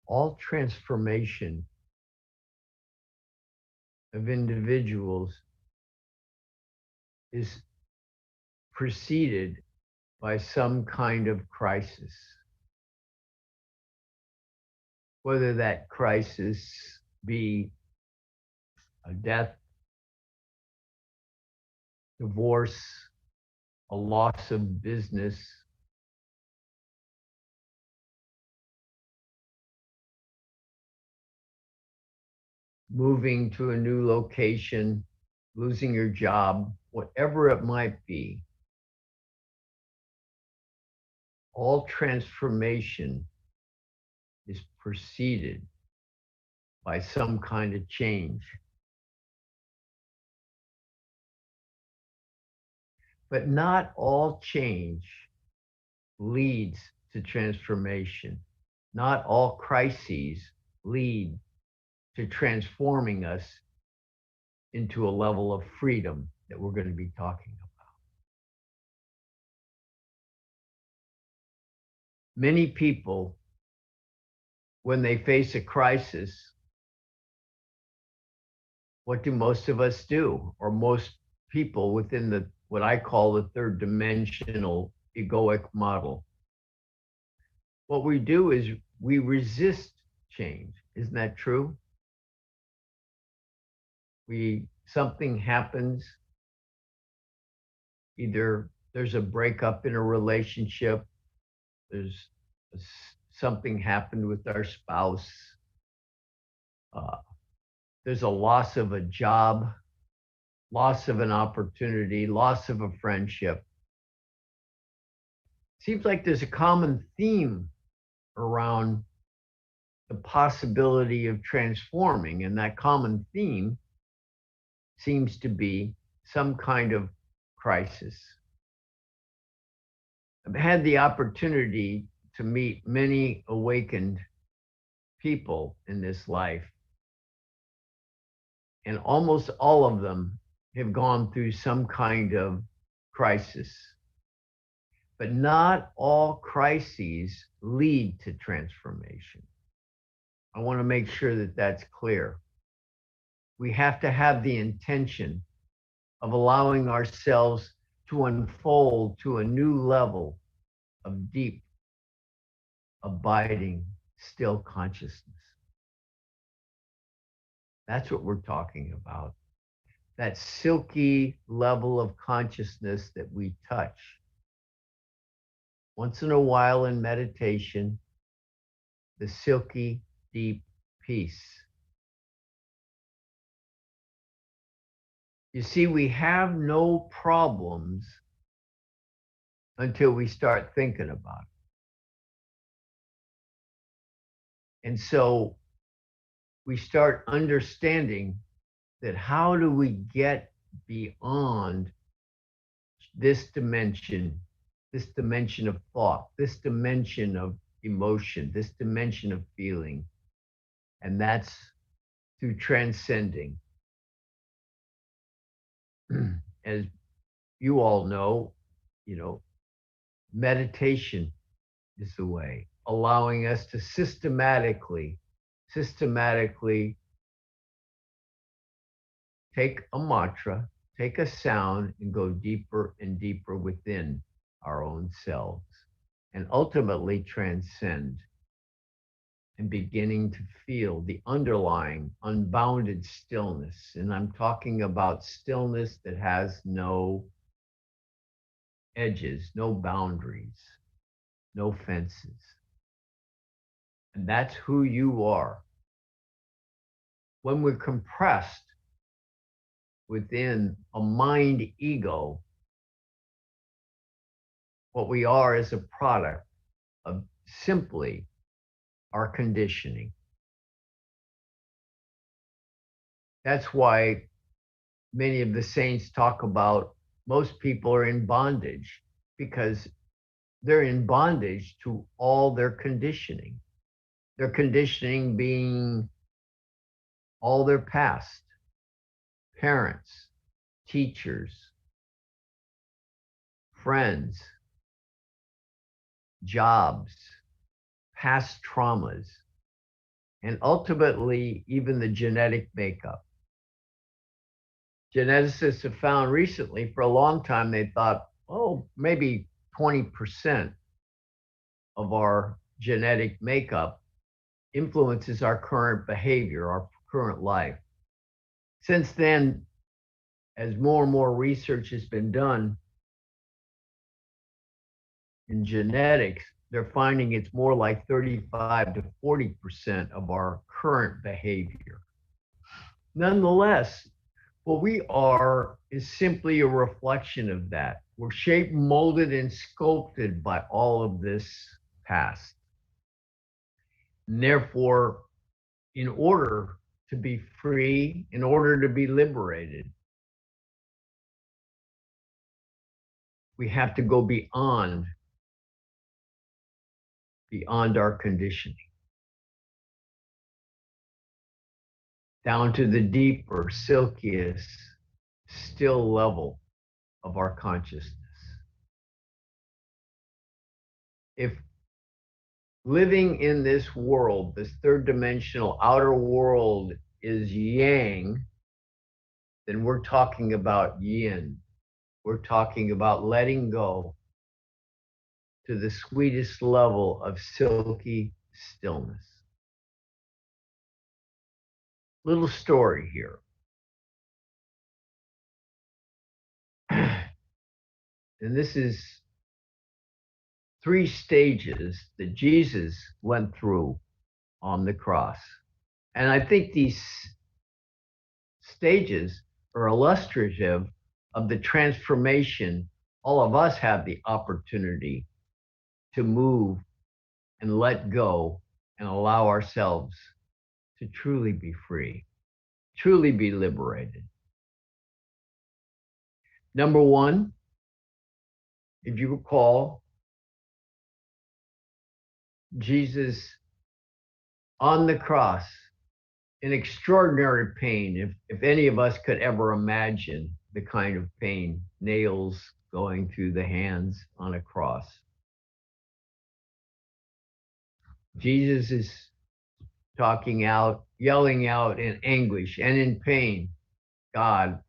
all transformation of individuals is preceded by some kind of crisis, whether that crisis be a death, divorce, a loss of business, moving to a new location, losing your job, whatever it might be. All transformation is preceded by some kind of change. But not all change leads to transformation. Not all crises lead to transforming us into a level of freedom that we're going to be talking about. Many people, when they face a crisis, what do most of us do? Or most people within the what I call the third dimensional egoic model. What we do is we resist change. Isn't that true? Something happens, either there's a breakup in a relationship, there's something happened with our spouse, uh, there's a loss of a job, loss of an opportunity, loss of a friendship. Seems like there's a common theme around the possibility of transforming, and that common theme seems to be some kind of crisis. I've had the opportunity to meet many awakened people in this life, and almost all of them have gone through some kind of crisis. But not all crises lead to transformation. I want to make sure that that's clear. We have to have the intention of allowing ourselves to unfold to a new level of deep, abiding, still consciousness. That's what we're talking about. That silky level of consciousness that we touch once in a while in meditation, the silky, deep peace. You see, we have no problems until we start thinking about it. And so we start understanding that how do we get beyond this dimension of thought, this dimension of emotion, this dimension of feeling. And that's through transcending. As you all know, meditation is the way, allowing us to systematically take a mantra, take a sound, and go deeper and deeper within our own selves, and ultimately transcend and beginning to feel the underlying unbounded stillness. And I'm talking about stillness that has no edges, no boundaries, no fences. And that's who you are. When we're compressed within a mind ego, what we are is a product of simply our conditioning. That's why many of the saints talk about most people are in bondage, because they're in bondage to all their conditioning. Their conditioning being all their past, parents, teachers, friends, jobs, past traumas, and ultimately even the genetic makeup. Geneticists have found recently, for a long time, they thought, oh, maybe 20% of our genetic makeup influences our current behavior, our current life. Since then, as more and more research has been done in genetics, they're finding it's more like 35 to 40% of our current behavior. Nonetheless, what we are is simply a reflection of that. We're shaped, molded, and sculpted by all of this past. And therefore, in order to be free, in order to be liberated, we have to go beyond our conditioning, down to the deeper, silkiest, still level of our consciousness. If living in this world, this third dimensional outer world, is yang, then we're talking about yin. We're talking about letting go to the sweetest level of silky stillness. Little story here. And this is 3 stages that Jesus went through on the cross. And I think these stages are illustrative of the transformation all of us have the opportunity to move and let go and allow ourselves to truly be free, truly be liberated. Number 1, if you recall, Jesus on the cross in extraordinary pain, if any of us could ever imagine the kind of pain, nails going through the hands on a cross. Jesus is talking out, yelling out in anguish and in pain, God,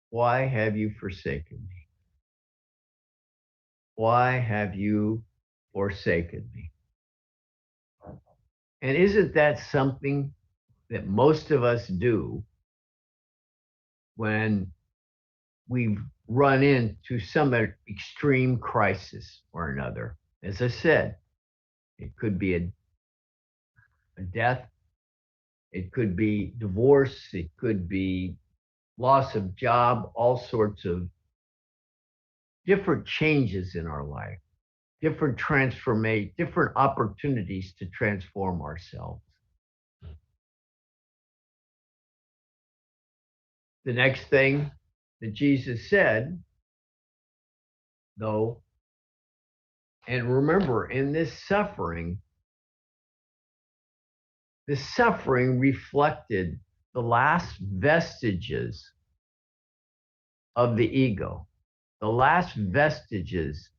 why have you forsaken me? Why have you forsaken me? And isn't that something that most of us do when we've run into some extreme crisis or another? As I said, it could be a death, it could be divorce, it could be loss of job, all sorts of different changes in our life, different opportunities to transform ourselves. The next thing that Jesus said, though, and remember, in this suffering reflected the last vestiges of the ego, the last vestiges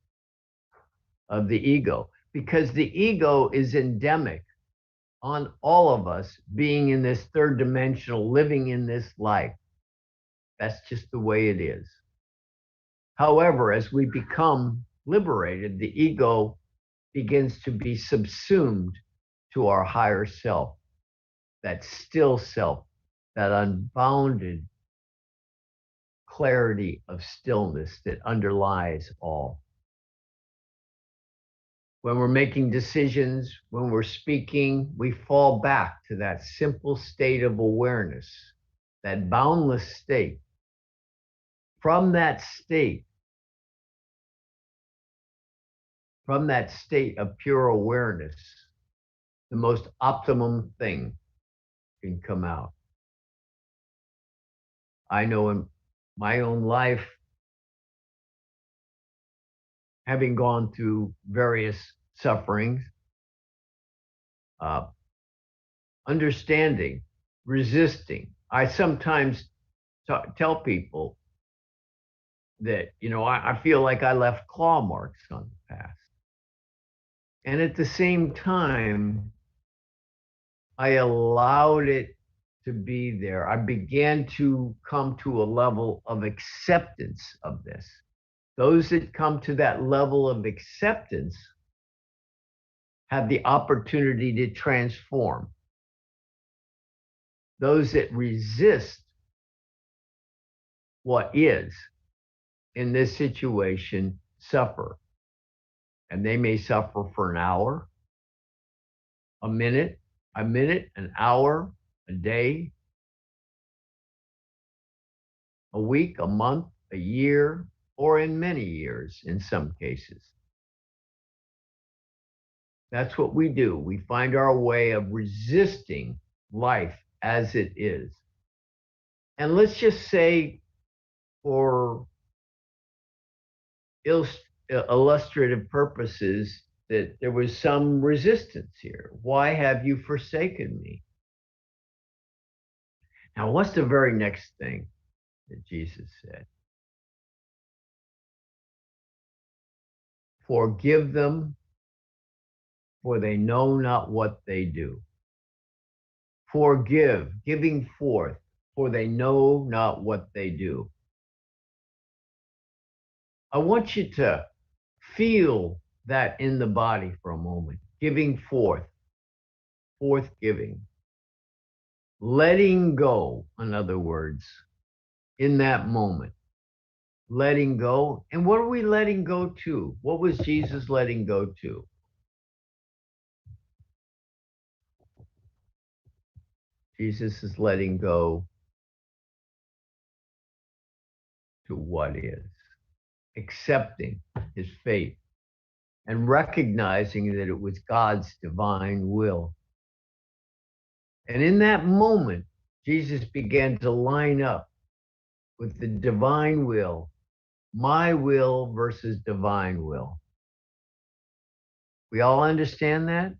of the ego, because the ego is endemic on all of us being in this third dimensional, living in this life. That's just the way it is. However, as we become liberated, the ego begins to be subsumed to our higher self, that still self, that unbounded clarity of stillness that underlies all. When we're making decisions, when we're speaking, we fall back to that simple state of awareness, that boundless state. From that state of pure awareness, the most optimum thing can come out. I know in my own life, having gone through various sufferings, understanding, resisting. I sometimes tell people that, I feel like I left claw marks on the past. And at the same time, I allowed it to be there. I began to come to a level of acceptance of this. Those that come to that level of acceptance have the opportunity to transform. Those that resist what is in this situation suffer. And they may suffer for an hour, a minute, an hour, a day, a week, a month, a year, or in many years in some cases. That's what we do. We find our way of resisting life as it is. And let's just say, for illustrative purposes, that there was some resistance here. Why have you forsaken me? Now, what's the very next thing that Jesus said? Forgive them, for they know not what they do. Forgive, giving forth, for they know not what they do. I want you to feel that in the body for a moment. Giving forth, giving. Letting go, in other words, in that moment. Letting go. And what are we letting go to? What was Jesus letting go to? Jesus is letting go to what is, accepting his fate and recognizing that it was God's divine will. And in that moment, Jesus began to line up with the divine will, my will versus divine will. We all understand that?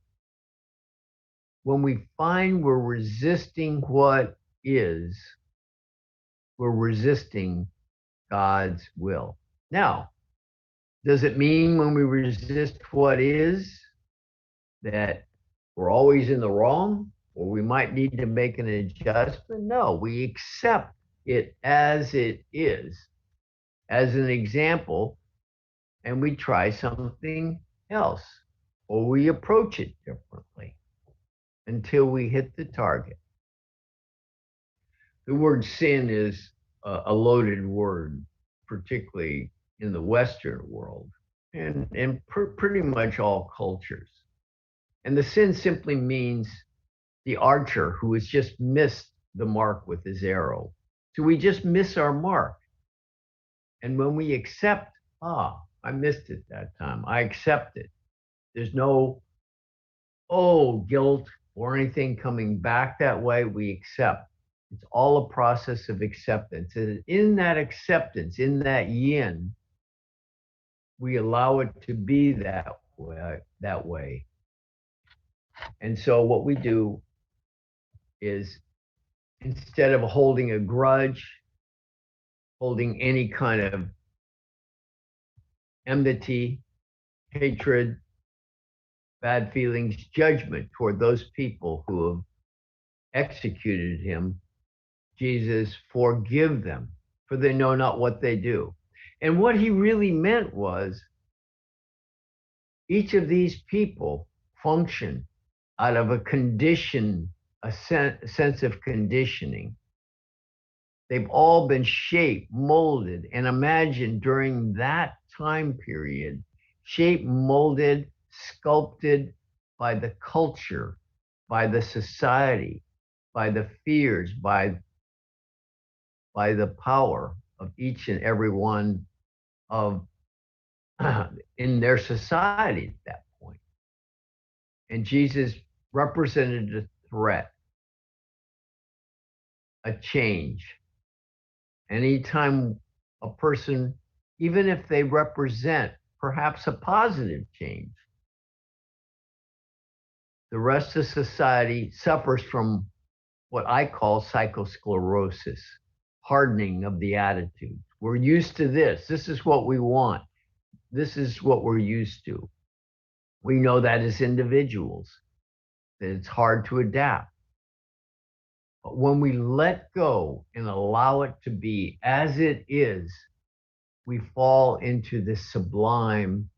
When we find we're resisting what is, we're resisting God's will. Now, does it mean when we resist what is that we're always in the wrong, or we might need to make an adjustment? No, we accept it as it is, as an example, and we try something else, or we approach it differently until we hit the target. The word sin is a loaded word, particularly in the Western world and in pretty much all cultures. And the sin simply means the archer who has just missed the mark with his arrow. So we just miss our mark. And when we accept, I missed it that time, I accept it. There's no, guilt or anything coming back that way. We accept. It's all a process of acceptance. And in that acceptance, in that yin, we allow it to be that way. And so what we do is, instead of holding a grudge, holding any kind of enmity, hatred, bad feelings, judgment toward those people who have executed him, Jesus, forgive them, for they know not what they do. And what he really meant was, each of these people function out of a condition, a sense of conditioning. They've all been shaped, molded, and imagined during that time period, shaped, molded, sculpted by the culture, by the society, by the fears, by the power of each and every one of in their society at that point. And Jesus represented a threat, a change. Anytime a person, even if they represent perhaps a positive change, the rest of society suffers from what I call psychosclerosis, hardening of the attitude. We're used to this. This is what we want. This is what we're used to. We know that as individuals. that it's hard to adapt. But when we let go and allow it to be as it is, we fall into this sublime,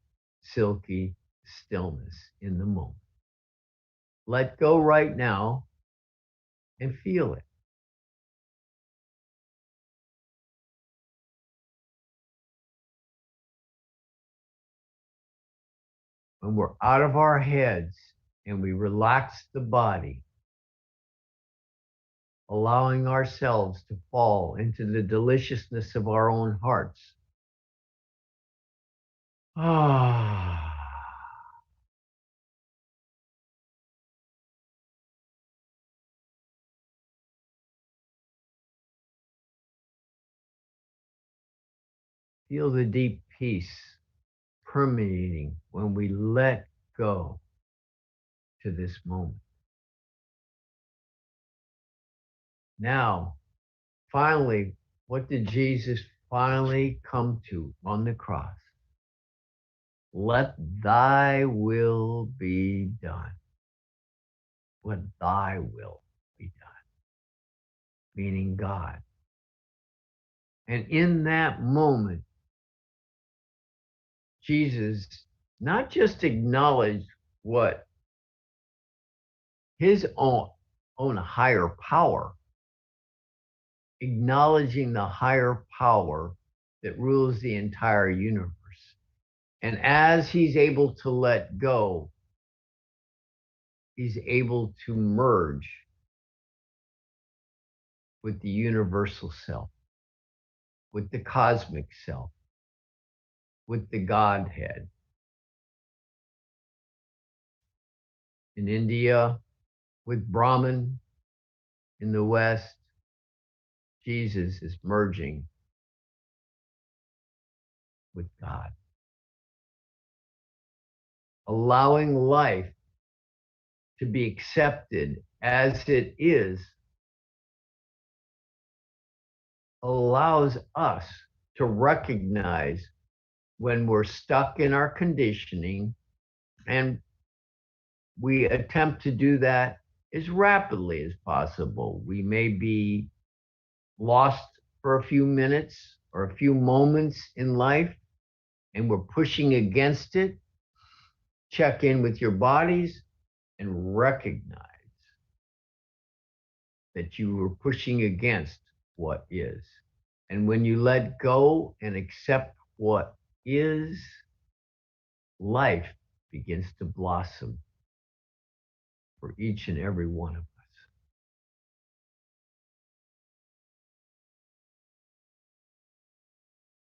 silky stillness in the moment. Let go right now and feel it. When we're out of our heads and we relax the body, allowing ourselves to fall into the deliciousness of our own hearts. Ah. Feel the deep peace permeating when we let go to this moment. Now, finally, what did Jesus finally come to on the cross? Let thy will be done. Let thy will be done, meaning God. And in that moment, Jesus not just acknowledged what his own higher power, acknowledging the higher power that rules the entire universe. And as he's able to let go, he's able to merge with the universal self, with the cosmic self, with the Godhead. In India, with Brahman. In the West, Jesus is merging with God, allowing life to be accepted as it is, allows us to recognize when we're stuck in our conditioning, and we attempt to do that as rapidly as possible. We may be lost for a few minutes or a few moments in life, and we're pushing against it. Check in with your bodies and recognize that you were pushing against what is. And when you let go and accept what is, life begins to blossom for each and every one of us.